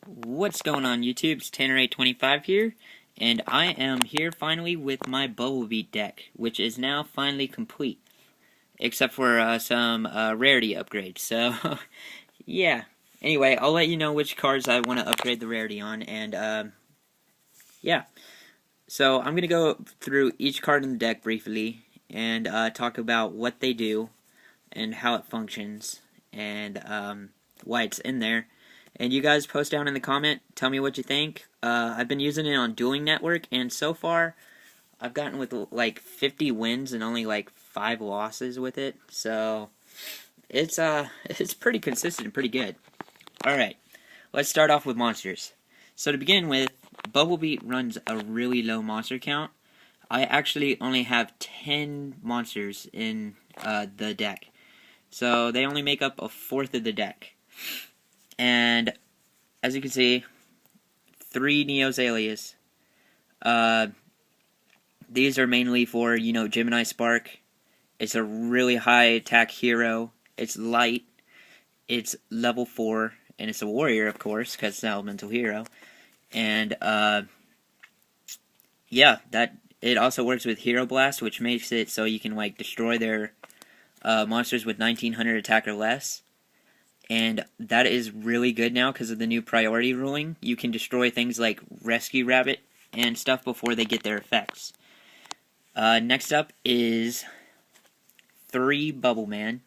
What's going on YouTube? It's Tanner825 here, and I am here finally with my Bubble Beat deck, which is now finally complete, except for some rarity upgrades. So, yeah. Anyway, I'll let you know which cards I want to upgrade the rarity on, and yeah. So, I'm going to go through each card in the deck briefly, and talk about what they do, and how it functions, and why it's in there. And you guys post down in the comment, tell me what you think. I've been using it on Dueling Network, and so far, I've gotten with like 50 wins and only like 5 losses with it. So, it's pretty consistent and pretty good. Alright, let's start off with monsters. So to begin with, Bubble Beat runs a really low monster count. I actually only have 10 monsters in the deck. So they only make up a fourth of the deck. And as you can see, 3 Neo's Alius. These are mainly for, Gemini Spark. It's a really high attack hero. It's light. It's level 4. And it's a warrior, of course, because it's an elemental hero. And, yeah, it also works with Hero Blast, which makes it so you can, destroy their monsters with 1900 attack or less. And that is really good now because of the new priority ruling. You can destroy things like Rescue Rabbit and stuff before they get their effects. Next up is 3 Bubbleman.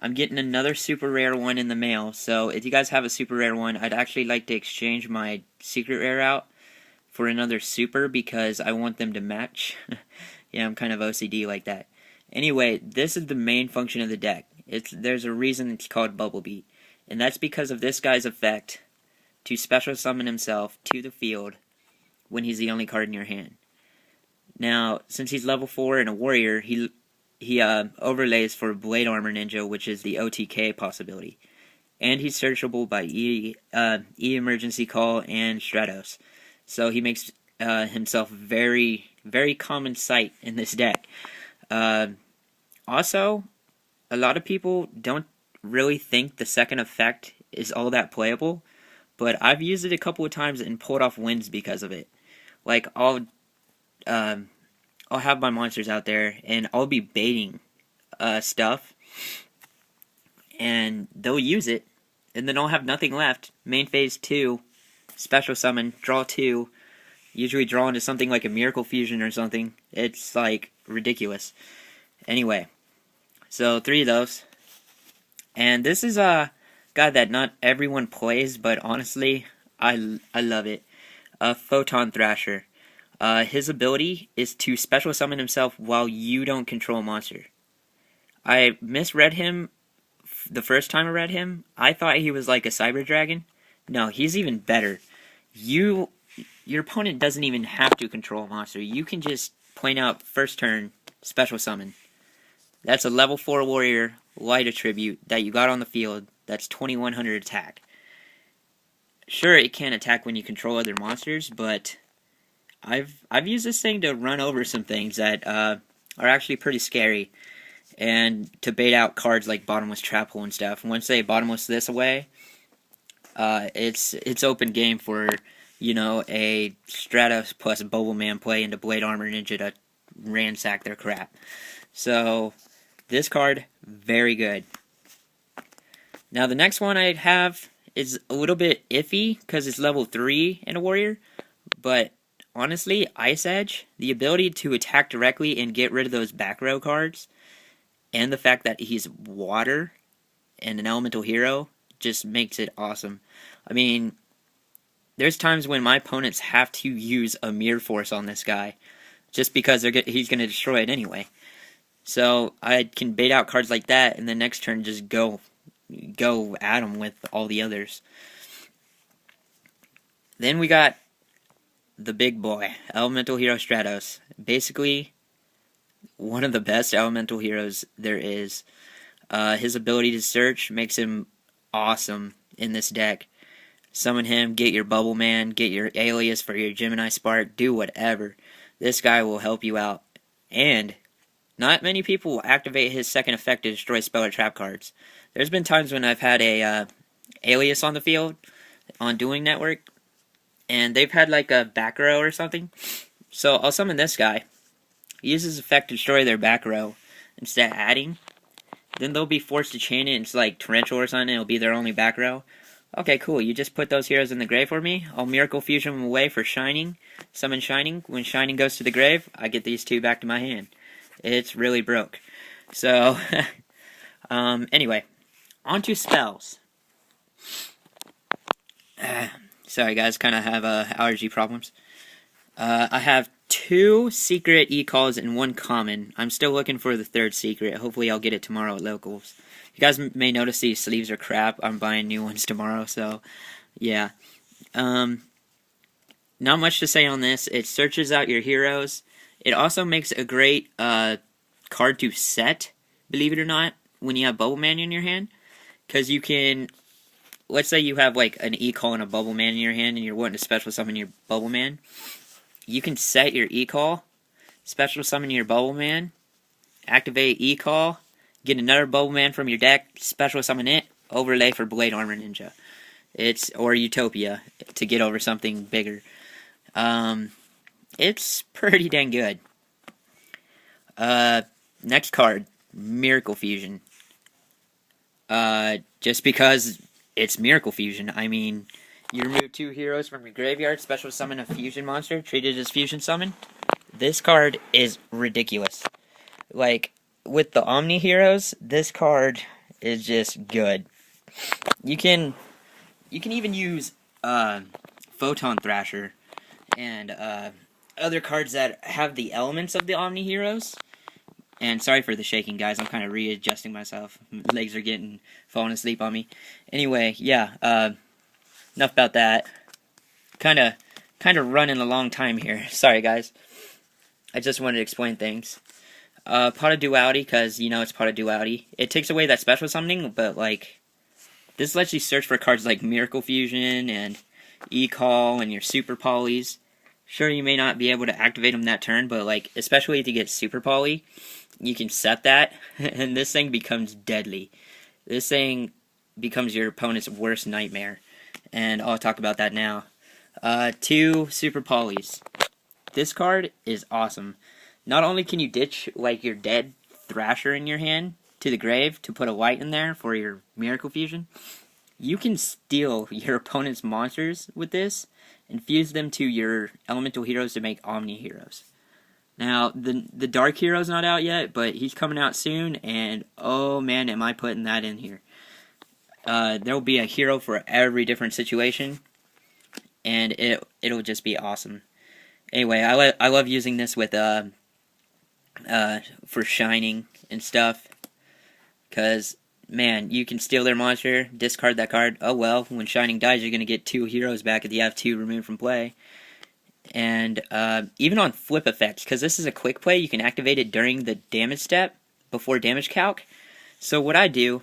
I'm getting another super rare one in the mail, so if you guys have a super rare one, I'd actually like to exchange my secret rare out for another super because I want them to match. Yeah, I'm kind of OCD like that. Anyway, this is the main function of the deck. There's a reason it's called Bubble Beat, and that's because of this guy's effect to special summon himself to the field when he's the only card in your hand. Now, since he's level 4 and a warrior, he overlays for Blade Armor Ninja, which is the OTK possibility. And he's searchable by Emergency Call and Stratos. So he makes himself very, very common sight in this deck. Also, a lot of people don't really think the second effect is all that playable, but I've used it a couple of times and pulled off wins because of it. I'll have my monsters out there, and I'll be baiting stuff, and they'll use it, and then I'll have nothing left. Main phase 2, special summon, draw 2, usually draw into something like a Miracle Fusion or something. It's, ridiculous. Anyway, so 3 of those. And this is a guy that not everyone plays, but honestly, I love it. Photon Thrasher. His ability is to special summon himself while you don't control a monster. I misread him the first time I read him. I thought he was like a Cyber Dragon. No, he's even better. Your opponent doesn't even have to control a monster. You can just plain out first turn, special summon. That's a level 4 warrior, light attribute that you got on the field. That's 2100 attack. Sure, it can attack when you control other monsters, but I've used this thing to run over some things that are actually pretty scary, and to bait out cards like Bottomless Trap Hole and stuff. Once they bottomless this away, it's open game for a Stratos plus Bubbleman play into Blade Armor Ninja to ransack their crap. So this card, very good. Now the next one I have is a little bit iffy because it's level 3 in a warrior, but honestly, Ice Edge, the ability to attack directly and get rid of those back row cards, and the fact that he's water and an elemental hero, just makes it awesome. I mean, there's times when my opponents have to use a Mirror Force on this guy, just because he's going to destroy it anyway. So I can bait out cards like that, and the next turn just go at him with all the others. Then we got the big boy, Elemental Hero Stratos. Basically, one of the best elemental heroes there is. His ability to search makes him awesome in this deck. Summon him, get your Bubbleman, get your Alius for your Gemini Spark, do whatever. This guy will help you out. And not many people will activate his second effect to destroy spell or trap cards. There's been times when I've had a Alius on the field, on Dueling Network, and they've had like a back row or something. So I'll summon this guy. He uses effect to destroy their back row instead of adding. Then they'll be forced to chain it into like Torrential or something, and it'll be their only back row. Okay, cool. You just put those heroes in the grave for me. I'll Miracle Fusion them away for Shining. Summon Shining. When Shining goes to the grave, I get these two back to my hand. It's really broke. So, anyway, on to spells. Sorry guys, kind of have allergy problems. I have 2 secret e-calls and 1 common. I'm still looking for the 3rd secret. Hopefully I'll get it tomorrow at locals. You guys may notice these sleeves are crap. I'm buying new ones tomorrow, so yeah. Not much to say on this. It searches out your heroes. It also makes a great card to set, believe it or not, when you have Bubbleman in your hand. Because you can, let's say you have like an e-call and a Bubbleman in your hand and you're wanting to special summon your Bubbleman. You can set your e-call, special summon your Bubbleman, activate e-call, get another Bubbleman from your deck, special summon it, overlay for Blade Armor Ninja. Or Utopia to get over something bigger. It's pretty dang good. Next card, Miracle Fusion. Just because it's Miracle Fusion. I mean, you remove 2 heroes from your graveyard, special summon a fusion monster, treat it as fusion summon. This card is ridiculous. Like, with the Omni heroes, this card is just good. You can even use Photon Thrasher and other cards that have the elements of the Omni heroes. And sorry for the shaking, guys. I'm kind of readjusting myself. My legs are falling asleep on me. Anyway, yeah. Enough about that. Kind of running a long time here. Sorry, guys. I just wanted to explain things. Pot of Duality, because, you know, it's Pot of Duality. It takes away that special summoning, but, like, this lets you search for cards like Miracle Fusion and E-Call and your Super Polys. Sure, you may not be able to activate them that turn, but, like, especially if you get Super Poly, you can set that, and this thing becomes deadly. This thing becomes your opponent's worst nightmare, and I'll talk about that now. 2 Super Polys. This card is awesome. Not only can you ditch, like, your dead Thrasher in your hand to the grave to put a white in there for your Miracle Fusion, you can steal your opponent's monsters with this and fuse them to your elemental heroes to make Omni heroes. Now, the Dark Hero's not out yet, but he's coming out soon, and oh man, am I putting that in here. There will be a hero for every different situation, and it'll just be awesome. Anyway, I love using this with for Shining and stuff, because, man, you can steal their monster, discard that card. Oh well, when Shining dies, you're going to get 2 heroes back if you have 2 removed from play. And even on flip effects, because this is a quick play, you can activate it during the damage step, before damage calc. So what I do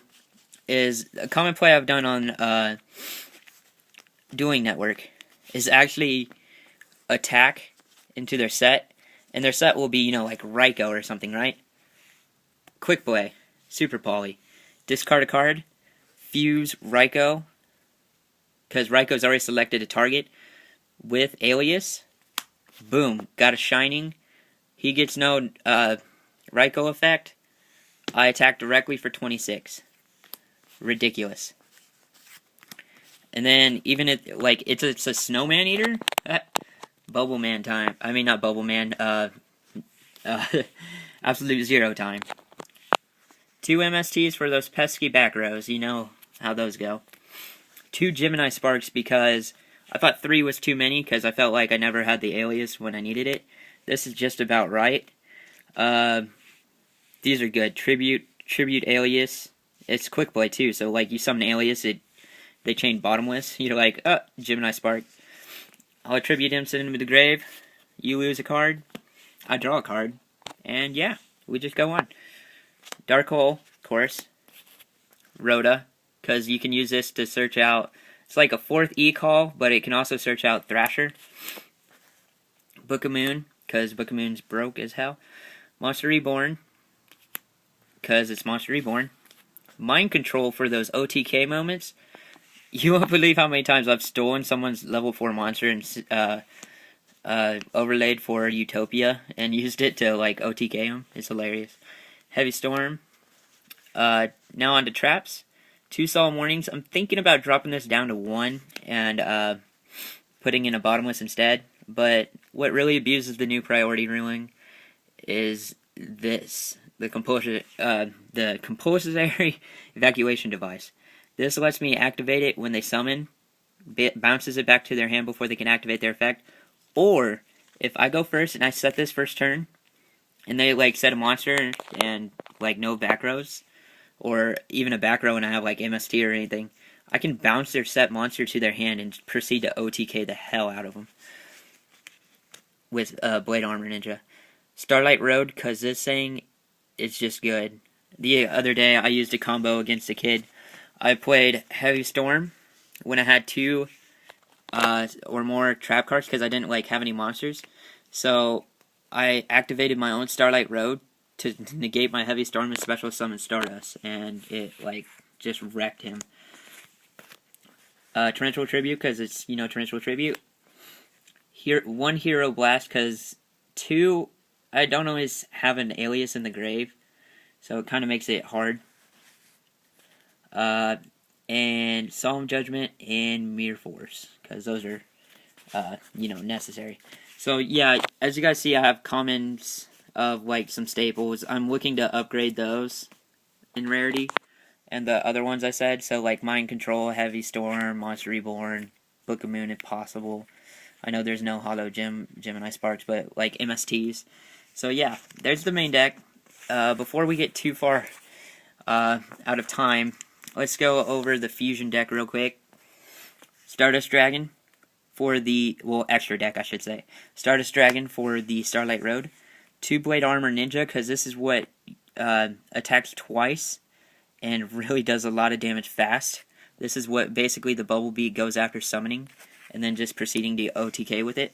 is, a common play I've done on Dueling Network is actually attack into their set, and their set will be, you know, like Raikou or something, right? Quick play, Super Poly. Discard a card, fuse Raikou, because Raikou's already selected a target, with Alius. Boom, got a Shining. He gets no Raikou effect. I attack directly for 26. Ridiculous. And then, even if, like, it's a Snowman Eater, Bubbleman time. I mean, not Bubbleman, Absolute Zero time. 2 MSTs for those pesky back rows. You know how those go. 2 Gemini Sparks, because I thought 3 was too many, because I felt like I never had the Alias when I needed it. This is just about right. These are good. Tribute Alias. It's quick play too, so like you summon Alias, they chain bottomless. You're like, oh, Gemini Spark. I'll attribute him, send him to the grave. You lose a card. I draw a card. And yeah, we just go on. Dark Hole, of course. Rhoda, because you can use this to search out. It's like a 4th E-Call, but it can also search out Thrasher. Book of Moon, because Book of Moon's broke as hell. Monster Reborn, because it's Monster Reborn. Mind Control for those OTK moments. You won't believe how many times I've stolen someone's level 4 monster and overlaid for Utopia and used it to like OTK him. It's hilarious. Heavy Storm. Now on to traps. 2 solemn warnings. I'm thinking about dropping this down to 1 and putting in a bottomless instead. But what really abuses the new priority ruling is this: the compulsory evacuation device. This lets me activate it when they summon, bounces it back to their hand before they can activate their effect. Or if I go first and I set this first turn, and they like set a monster and like no back rows, or even a back row and I have like MST or anything, I can bounce their set monster to their hand and proceed to OTK the hell out of them with Blade Armor Ninja. Starlight Road, because this thing is just good. The other day I used a combo against a kid. I played Heavy Storm when I had 2 or more trap cards because I didn't like have any monsters. So I activated my own Starlight Road to negate my Heavy Storm and special summon Stratos, and it like just wrecked him. Torrential Tribute, because it's, you know, Torrential Tribute. Here, 1 Hero Blast, because 2, I don't always have an Alius in the grave, so it kind of makes it hard. And Solemn Judgment and Mirror Force, because those are, you know, necessary. So yeah, as you guys see, I have commons of like some staples. I'm looking to upgrade those in rarity, and the other ones I said. So like Mind Control, Heavy Storm, Monster Reborn, Book of Moon if possible. I know there's no Hollow Gemini Sparks, but like MSTs. So yeah, there's the main deck. Before we get too far out of time, let's go over the fusion deck real quick. Stardust Dragon for the, well, extra deck I should say. Stardust Dragon for the Starlight Road. 2 Blade Armor Ninja, because this is what attacks twice and really does a lot of damage fast. This is what basically the Bumblebee goes after summoning and then just proceeding to OTK with it.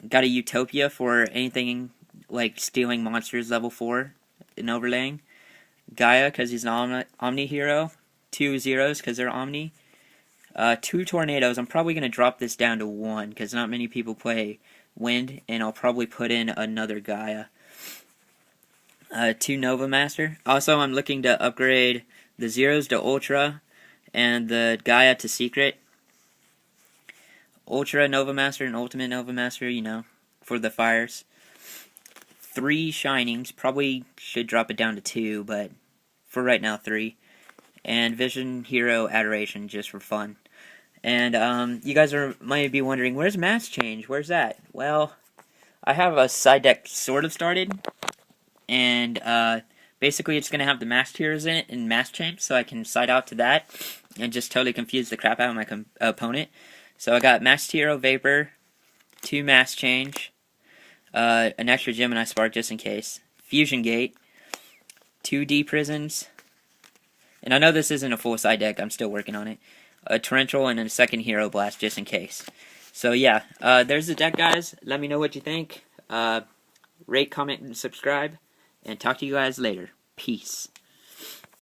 Got a Utopia for anything like stealing monsters level 4 and overlaying. Gaia, because he's an Omni hero. 2 Zeros, because they're Omni. 2 Tornadoes. I'm probably going to drop this down to 1, because not many people play Wind, and I'll probably put in another Gaia. 2 Nova Master. Also, I'm looking to upgrade the Zeros to Ultra, and the Gaia to Secret. Ultra Nova Master and Ultimate Nova Master, you know, for the fires. 3 Shinings. Probably should drop it down to 2, but for right now, 3. And Vision Hero Adoration, just for fun. And you guys might be wondering, where's Mass Change? Where's that? Well, I have a side deck sort of started, and basically it's going to have the masked heroes in it and Mass Change, so I can side out to that and just totally confuse the crap out of my opponent. So I got Masked Hero Vapor, 2 Mass Change, an extra Gemini Spark just in case, Fusion Gate, 2 D Prisons, and I know this isn't a full side deck, I'm still working on it, a Torrential and a second Hero Blast just in case. So yeah, there's the deck, guys. Let me know what you think. Rate, comment, and subscribe, and talk to you guys later. Peace.